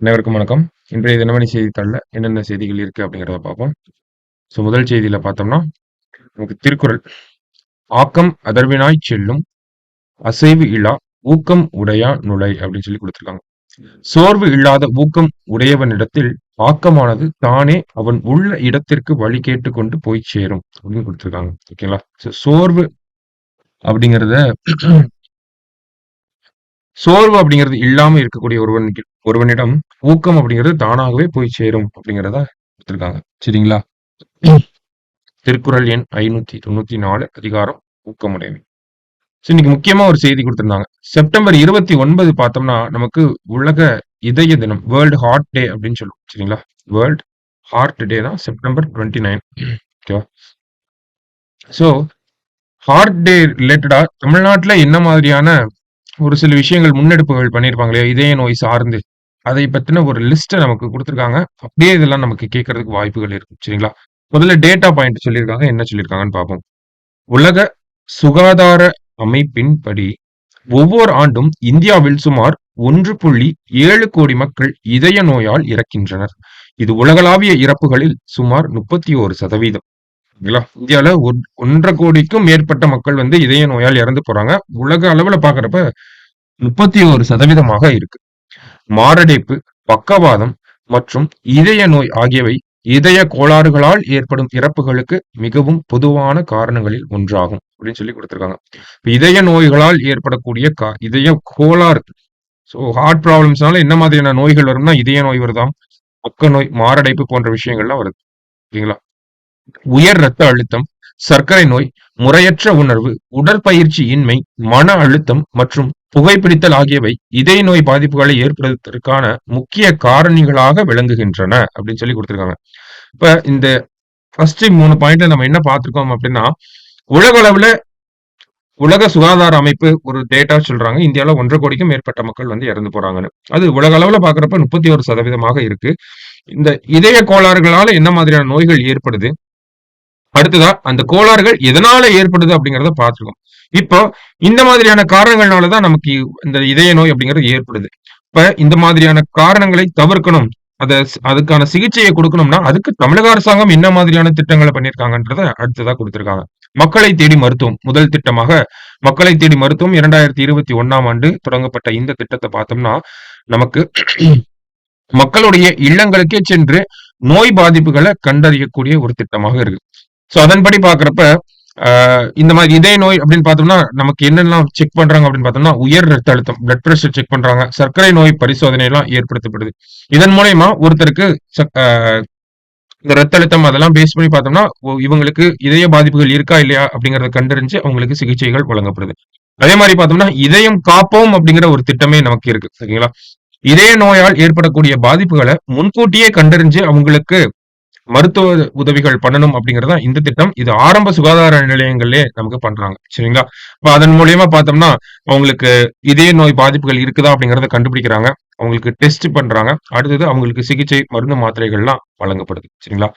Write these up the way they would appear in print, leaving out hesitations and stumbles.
அனைவருக்கும் வணக்கம். இன்றைய தினமணி செய்தித்தாள்ல என்னென்ன செய்திகள் இருக்கு அப்படிங்கிறத பார்ப்போம். முதல் செய்தியில பார்த்தோம்னா, நமக்கு திருக்குறள் "ஆக்கம் அதர்வினாய்ச் செல்லும் அசைவு இலா ஊக்கம் உடையான் நுளை" அப்படின்னு சொல்லி குடுத்திருக்காங்க. சோர்வு இல்லாத ஊக்கம் உடையவனிடத்தில் ஆக்கமானது தானே அவன் உள்ள இடத்திற்கு வழி கேட்டுக் கொண்டு போய் சேரும் அப்படின்னு குடுத்திருக்காங்க. ஓகேங்களா? சோர்வு அப்படிங்கிறத சோர்வு அப்படிங்கிறது இல்லாம இருக்கக்கூடிய ஒருவனிடம் ஊக்கம் அப்படிங்கிறது தானாகவே போய் சேரும் அப்படிங்கிறத குடுத்திருக்காங்க. சரிங்களா? திருக்குறள் எண் 594 அதிகாரம் ஊக்கமுடைமை. இன்னைக்கு முக்கியமா ஒரு செய்தி குடுத்திருந்தாங்க. செப்டம்பர் 29 பார்த்தோம்னா, நமக்கு உலக இதய தினம். வேர்ல்ட் ஹார்ட் டே அப்படின்னு சொல்லுவோம். சரிங்களா? வேர்ல்ட் ஹார்ட் டே தான் செப்டம்பர் 29. ஓகேவா? சோ, ஹார்ட் டே ரிலேட்டடா தமிழ்நாட்டுல என்ன மாதிரியான ஒரு சில விஷயங்கள் முன்னெடுப்புகள் பண்ணியிருப்பாங்க இல்லையா? இதய நோய் சார்ந்து. அதை பத்தின ஒரு லிஸ்ட்ட நமக்கு குடுத்திருக்காங்க. அப்படியே இதெல்லாம் நமக்கு கேட்கறதுக்கு வாய்ப்புகள் இருக்கு. சரிங்களா? முதல்ல டேட்டா பாயிண்ட் சொல்லியிருக்காங்க. என்ன சொல்லியிருக்காங்கன்னு பார்ப்போம். உலக சுகாதார அமைப்பின்படி ஒவ்வொரு ஆண்டும் இந்தியாவில் சுமார் 1.7 கோடி மக்கள் இதய நோயால் இறக்கின்றனர். இது உலகளாவிய இறப்புகளில் சுமார் 31%. இந்தியால 1.5 கோடிக்கும் மேற்பட்ட மக்கள் வந்து இதய நோயால் இறந்து போறாங்க. உலக அளவுல பாக்குறப்ப 31% இருக்கு. மாரடைப்பு, பக்கவாதம் மற்றும் இதய நோய் ஆகியவை இதய கோளாறுகளால் ஏற்படும் இறப்புகளுக்கு மிகவும் பொதுவான காரணங்களில் ஒன்றாகும் அப்படின்னு சொல்லி கொடுத்திருக்காங்க. இதய நோய்களால் ஏற்படக்கூடிய இதய கோளாறு, ஹார்ட் ப்ராப்ளம்ஸ்னால என்ன மாதிரியான நோய்கள் வரும்னா இதய நோய் வருதாம், பக்க நோய், மாரடைப்பு போன்ற விஷயங்கள்லாம் வருது. ஓகேங்களா? உயர் ரத்த அழுத்தம், சர்க்கரை நோய், முறையற்ற உணர்வு, உடற்பயிற்சி இன்மை, மன அழுத்தம் மற்றும் புகைப்பிடித்தல் ஆகியவை இதய நோய் பாதிப்புகளை ஏற்படுவதற்கான முக்கிய காரணிகளாக விளங்குகின்றன அப்படின்னு சொல்லி கொடுத்திருக்காங்க. இப்ப இந்த ஃபர்ஸ்ட் 3 பாயிண்ட்ல நம்ம என்ன பார்த்திருக்கோம் அப்படின்னா, உலக அளவுல உலக சுகாதார அமைப்பு ஒரு டேட்டா சொல்றாங்க. இந்தியால 1.5 கோடிக்கும் மேற்பட்ட மக்கள் வந்து இறந்து போறாங்கன்னு. அது உலக அளவுல பார்க்கிறப்ப 31% இருக்கு. இந்த இதய கோளாறுகளால என்ன மாதிரியான நோய்கள் ஏற்படுது? அடுத்ததா அந்த கோளாறுகள் எதனால ஏற்படுது அப்படிங்கிறத பார்த்துருக்கோம். இப்போ இந்த மாதிரியான காரணங்கள்னாலதான் நமக்கு இந்த இதய நோய் அப்படிங்கிறது ஏற்படுது. இப்ப இந்த மாதிரியான காரணங்களை தவிர்க்கணும். அதுக்கான சிகிச்சையை கொடுக்கணும்னா அதுக்கு தமிழக அரசாங்கம் என்ன மாதிரியான திட்டங்களை பண்ணியிருக்காங்கன்றத அடுத்ததா கொடுத்திருக்காங்க. மக்களை தேடி மருத்துவம் முதல் திட்டமாக மக்களை தேடி மருத்துவம் 2021ஆம் ஆண்டு தொடங்கப்பட்ட இந்த திட்டத்தை பார்த்தோம்னா நமக்கு மக்களுடைய இல்லங்களுக்கே சென்று நோய் பாதிப்புகளை கண்டறியக்கூடிய ஒரு திட்டமாக இருக்கு. சோ அதன்படி பாக்குறப்ப இந்த மாதிரி இதய நோய் அப்படின்னு பார்த்தோம்னா நமக்கு என்னெல்லாம் செக் பண்றாங்க அப்படின்னு பார்த்தோம்னா உயர் ரத்த அழுத்தம், பிளட் பிரஷர் செக் பண்றாங்க, சர்க்கரை நோய் பரிசோதனை எல்லாம் ஏற்படுத்தப்படுது. இதன் மூலயமா ஒருத்தருக்கு இந்த ரத்த அழுத்தம் அதெல்லாம் பேஸ் பண்ணி பார்த்தோம்னா இவங்களுக்கு இதய பாதிப்புகள் இருக்கா இல்லையா அப்படிங்கறத கண்டறிஞ்சு அவங்களுக்கு சிகிச்சைகள் வழங்கப்படுது. அதே மாதிரி பார்த்தோம்னா இதயம் காப்போம் அப்படிங்கிற ஒரு திட்டமே நமக்கு இருக்கு. சரிங்களா? இதய நோயால் ஏற்படக்கூடிய பாதிப்புகளை முன்கூட்டியே கண்டறிஞ்சு அவங்களுக்கு மருத்துவ உதவிகள் பண்ணணும் அப்படிங்கறதா இந்த திட்டம். இது ஆரம்ப சுகாதார நிலையங்களே நமக்கு பண்றாங்க. சரிங்களா? இப்ப அதன் மூலியமா பார்த்தோம்னா அவங்களுக்கு இதய நோய் பாதிப்புகள் இருக்குதா அப்படிங்கறத கண்டுபிடிக்கிறாங்க. அவங்களுக்கு டெஸ்ட் பண்றாங்க. அடுத்தது அவங்களுக்கு சிகிச்சை, மருந்து, மாத்திரைகள்லாம் வழங்கப்படுது. சரிங்களா?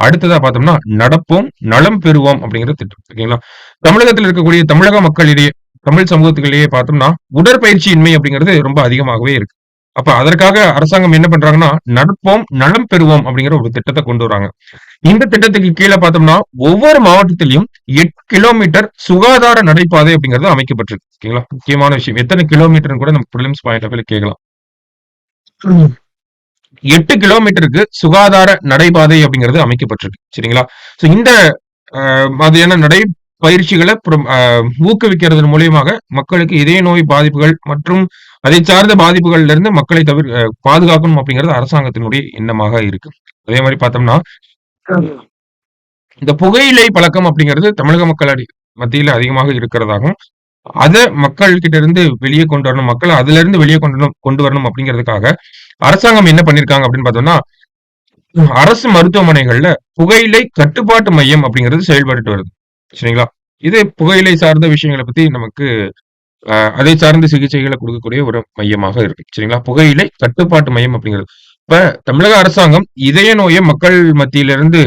அடுத்ததா பார்த்தோம்னா நடப்போம் நலம் பெறுவோம் அப்படிங்கிற திட்டம். ஓகேங்களா? தமிழகத்தில் இருக்கக்கூடிய தமிழக மக்களிடையே, தமிழ் சமூகத்துகளிடையே பார்த்தோம்னா உடற்பயிற்சி இன்மை அப்படிங்கிறது ரொம்ப அதிகமாகவே இருக்கு. அப்ப அதற்காக அரசாங்கம் என்ன பண்றாங்கன்னா நடப்போம் நலம் பெறுவோம் அப்படிங்கிற ஒரு திட்டத்தை கொண்டு வராங்க. இந்த திட்டத்துக்கு கீழே பார்த்தோம்னா ஒவ்வொரு மாவட்டத்திலையும் 8 கிலோமீட்டர் சுகாதார நடைபாதை அப்படிங்கிறது அமைக்கப்பட்டிருக்கு. ஓகேங்களா? முக்கியமான விஷயம். எத்தனை கிலோமீட்டர் கூட நம்ம பிரிலிம்ஸ் பாயிண்ட் ஆஃப் கேட்கலாம். 8 கிலோமீட்டருக்கு சுகாதார நடைபாதை அப்படிங்கிறது அமைக்கப்பட்டிருக்கு. சரிங்களா? சோ இந்த மாதிரியான பயிற்சிகளை ஊக்குவிக்கிறது மூலியமாக மக்களுக்கு இதய நோய் பாதிப்புகள் மற்றும் அதை சார்ந்த பாதிப்புகள்ல இருந்து மக்களை பாதுகாக்கணும் அப்படிங்கிறது அரசாங்கத்தினுடைய எண்ணமாக இருக்கு. அதே மாதிரி பார்த்தோம்னா இந்த புகையிலை பழக்கம் அப்படிங்கிறது தமிழக மக்கள் மத்தியில அதிகமாக இருக்கிறதாகவும் அத மக்கள் கிட்ட இருந்து வெளியே கொண்டு வரணும், மக்களை அதுல இருந்து வெளியே கொண்டு வரணும் அப்படிங்கிறதுக்காக அரசாங்கம் என்ன பண்ணிருக்காங்க அப்படின்னு பார்த்தோம்னா அரசு மருத்துவமனைகள்ல புகையிலை கட்டுப்பாட்டு மையம் அப்படிங்கிறது செயல்பட்டு வருது. சரிங்களா? இது புகையிலை சார்ந்த விஷயங்களை பத்தி நமக்கு அதை சார்ந்த சிகிச்சைகளை கொடுக்கக்கூடிய ஒரு மையமாக இருக்கு. சரிங்களா? புகையிலை கட்டுப்பாட்டு மையம் அப்படிங்கிறது. இப்ப தமிழக அரசாங்கம் இதய நோயை மக்கள் மத்தியிலிருந்து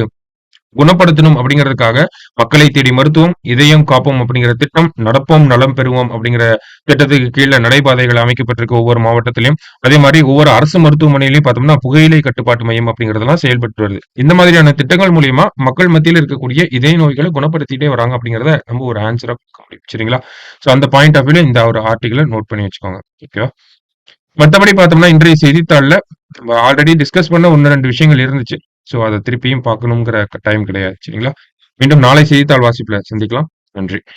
குணப்படுத்தணும் அப்படிங்கிறதுக்காக மக்களை தேடி மருத்துவம், இதயம் காப்போம் அப்படிங்கிற திட்டம், நடப்போம் நலம் பெறுவோம் அப்படிங்கிற திட்டத்துக்கு கீழ நடைபாதைகள் அமைக்கப்பட்டிருக்கு ஒவ்வொரு மாவட்டத்திலயும். அதே மாரி ஒவ்வொரு அரசு மருத்துவமனையிலயும் பார்த்தோம்னா, புகையிலை கட்டுப்பாட்டு மையம் அப்படிங்கிறதெல்லாம் செயல்பட்டு வருது. இந்த மாதிரியான திட்டங்கள் மூலியமா மக்கள் மத்தியில இருக்கக்கூடிய இதய நோய்கள குணப்படுத்திட்டே வராங்க அப்படிங்கிறத நம்ம ஒரு ஆன்ஸரா குடுக்க முடியும். சரிங்களா? ஸோ அந்த பாயிண்ட் ஆஃப் வியூல இந்த ஒரு ஆர்டிகிள நோட் பண்ணி வச்சுக்கோங்க. ஓகேவா? மத்தபடி பார்த்தோம்னா, இன்றைய செய்தித்தாள்ல நம்ம ஆல்ரெடி டிஸ்கஸ் பண்ண 1, 2 விஷயங்கள் இருந்துச்சு. ஸோ அத திருப்பியும் பார்க்கணுங்கிற கட்டாயம் கிடையாது. சரிங்களா? மீண்டும் நாளை செய்தித்தாள் வாசிப்புல சந்திக்கலாம். நன்றி.